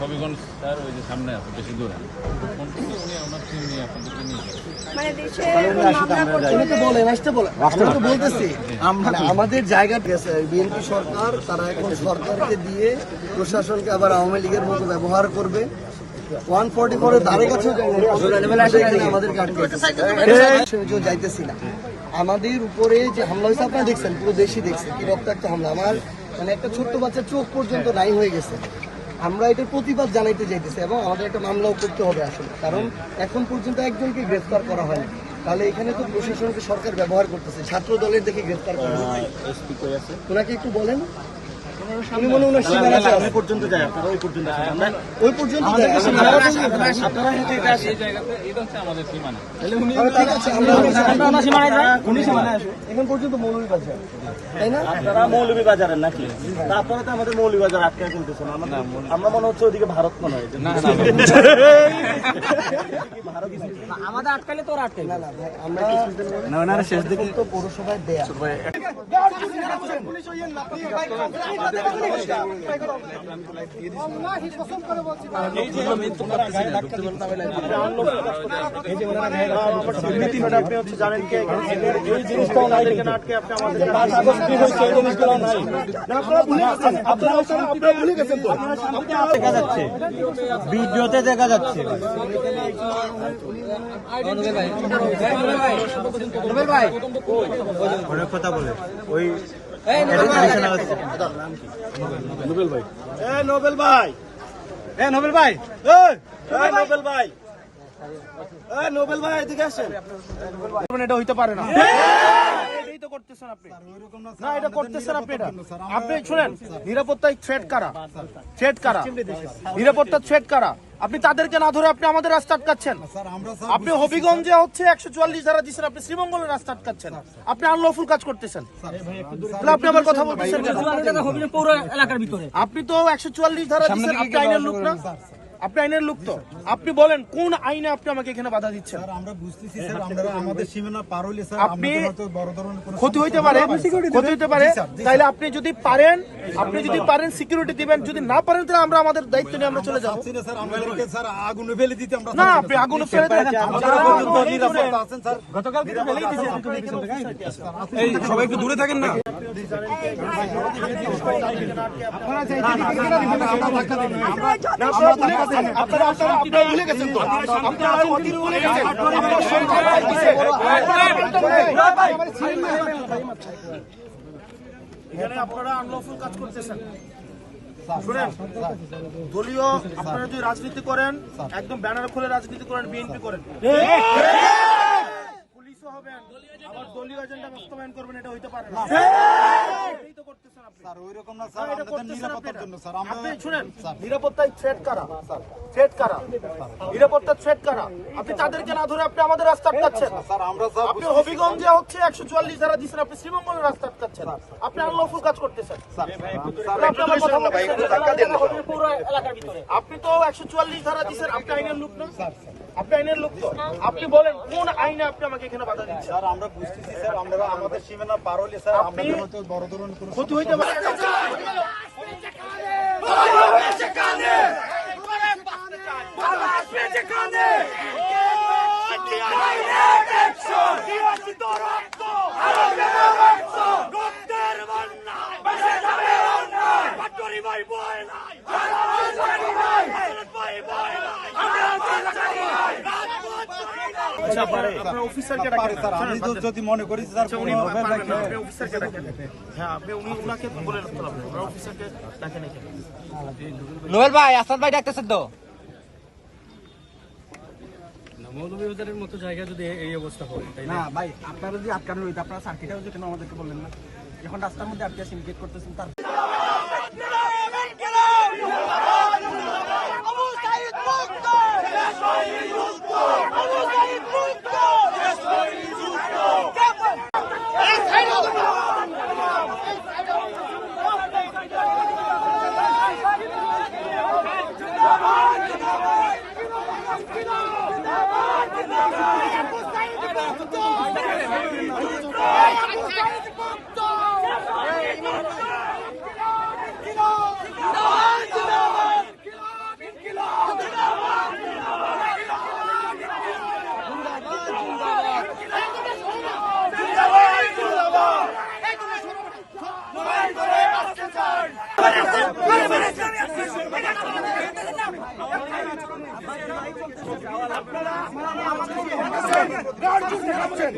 Habiganj sir ওই যে সামনে আছে বেশি দূরে ফোন করতে উনি ওনার টিম নিয়ে আপনাদেরকে নিয়ে যাবেন মানে দেশে আমরা তো বলতেছি আমাদের জায়গা বিএনপি সরকার তারা এখন সরকারকে দিয়ে প্রশাসনকে আবার আওয়ামী লীগের মতো ব্যবহার করবে 144 এর ধারে কাছেও আমাদের যাইতেছি না আমাদের উপরে যে হামলা হয়েছে আপনারা দেখছেন পুরো দেশই দেখছেন কি রক্তাক্ত হামলা আমার মানে একটা ছোট্ট বাচ্চার চোখ পর্যন্ত নাই হয়ে গেছে আমরা এটার প্রতিবাদ জানাইতে চাইতেছি এবং আমাদের একটা মামলাও করতে হবে আসলে কারণ এখন পর্যন্ত একজনকে গ্রেফতার করা হয়নি তাহলে এখানে তো প্রশাসনকে সরকার ব্যবহার করতেছে ছাত্র দলের দেখে গ্রেফতার করা ওনাকে একটু বলেন আমি মনে হয় সীমানা আছে পর্যন্ত যায় আপনারা ওই পর্যন্ত ওই পর্যন্ত যায় আপনারা হেঁটে এটা আসে এই জায়গাতে এটা হচ্ছে আমাদের সীমানা তাহলে উনি ঠিক আছে আমরা সীমানায় যাই উনি সীমানায় আসে এখন পর্যন্ত মৌলভীবাজার তাই না আপনারা মৌলভীবাজারের নাকি তারপরে তো আমাদের মৌলভীবাজার আটকে ফেলতেছেন আমরা মনে হচ্ছে ওদিকে ভারত মনে হয় না আমাদের আটকালে তো আটকে না না ভাই আমরা না ওনারা শেষ দিকে তো পৌরসভায় দেয়া পুলিশ হইয়েন না ভিডিওতে দেখা যাচ্ছে অনেক কথা বলে ওই নোবেল ভাই নোবেল ভাই নোবেল ভাই নোবেল ভাই নোবেল ভাই এদিকে আসেন এটা হইতে পারে না এটাই তো করতেছেন আপনি না এটা করতেছেন আপনি এটা আপনি শুনেন নিরাপত্তায় থ্রেট কারা নিরাপত্তার থ্রেট কারা আপনি তাদেরকে না ধরে আপনি আমাদের রাস্তা আটকাচ্ছেন আপনি হবিগঞ্জে হচ্ছে 144 ধারা দিচ্ছেন আপনি শ্রীমঙ্গলের রাস্তা আটকাচ্ছেন আপনি আনলফুল কাজ করতেছেন আপনি আবার কথা বলতেছেন পৌর এলাকার ভিতরে আপনি তো 144 ধারা দিচ্ছেন আপনি আইনের লোক না আপনি আইনের লোক তো আপনি বলেন কোন আইনে আপনি আমাকে এখানে বাধা দিচ্ছেন আমরা বুঝতেছি স্যার আমরা আমাদের সীমানা পার হইলে স্যার আপনি বড় ধরনের কোনো ক্ষতি হইতে পারে তাহলে আপনি যদি পারেন সিকিউরিটি দিবেন যদি না পারেন তাহলে আমরা আমাদের দায়িত্ব নিয়ে আমরা চলে যাব স্যার আমাদেরকে স্যার আগুনে ফেলে দিতে আমরা না আপনি আগুনে ফেলে দেন আপনারা নিরাপত্তা আছেন স্যার গতকাল থেকে ফেলেই দিয়েছেন এই সবাই একটু দূরে থাকেন না আপনারা চাইছেন আমরা ধাক্কা দেব আপনারা ভুলে গেছেন তো আপনারা অধীর ভুলে গেছেন এখানে আপনারা আনলফুল কাজ করতেছেন শুনেন দলীয় আপনারা যদি রাজনীতি করেন একদম ব্যানার খুলে রাজনীতি করেন বিএনপি করেন পুলিশও হবেন আবার দলীয় এজেন্ডা বাস্তবায়ন করবেন এটা হইতে পারে না এই তো করতেছেন আপনি স্যার ওইরকম না স্যার আমাদের নিরাপত্তার জন্য স্যার আপনি শুনেন নিরাপত্তায় থ্রেট কারা নিরাপত্তার থ্রেট কারা আপনি তাদেরকে না ধরে আপনি আমাদের রাস্তা আটকাচ্ছেন স্যার আমরা স্যার আপনি হবিগঞ্জে হচ্ছে 144 ধারা দিচ্ছেন আপনি শ্রীমঙ্গলের রাস্তা আটকাচ্ছেন আপনি আনলফুল কাজ করতেছেন পুরো এলাকার ভিতরে আপনি তো 144 ধারা দিচ্ছেন আপনি আইনের লোক না আপনি আইনের লোক তো আপনি বলেন কোন আইনে আপনি আমাকে এখানে বাধা দিচ্ছেন স্যার আমরা বুঝতেছি স্যার আমরা আমাদের সীমানা পার হইলে স্যার আমাদের হয়তো বড় ধরনের কোনো ক্ষতি হইতে পারে যদি মনে করি নোবেল ভাই আসাদ ভাই ডাকতেছেন তো মৌলভীবাজারের মতো জায়গা যদি এই অবস্থা হয় না ভাই আপনারা যদি আটকানো রইতে আপনারা সার্কিটাও যদি কেন আমাদেরকে বললেন না এখন রাস্তার মধ্যে আটকে সিন্ডিকেট করতেছেন তার দেখাচ্ছেন?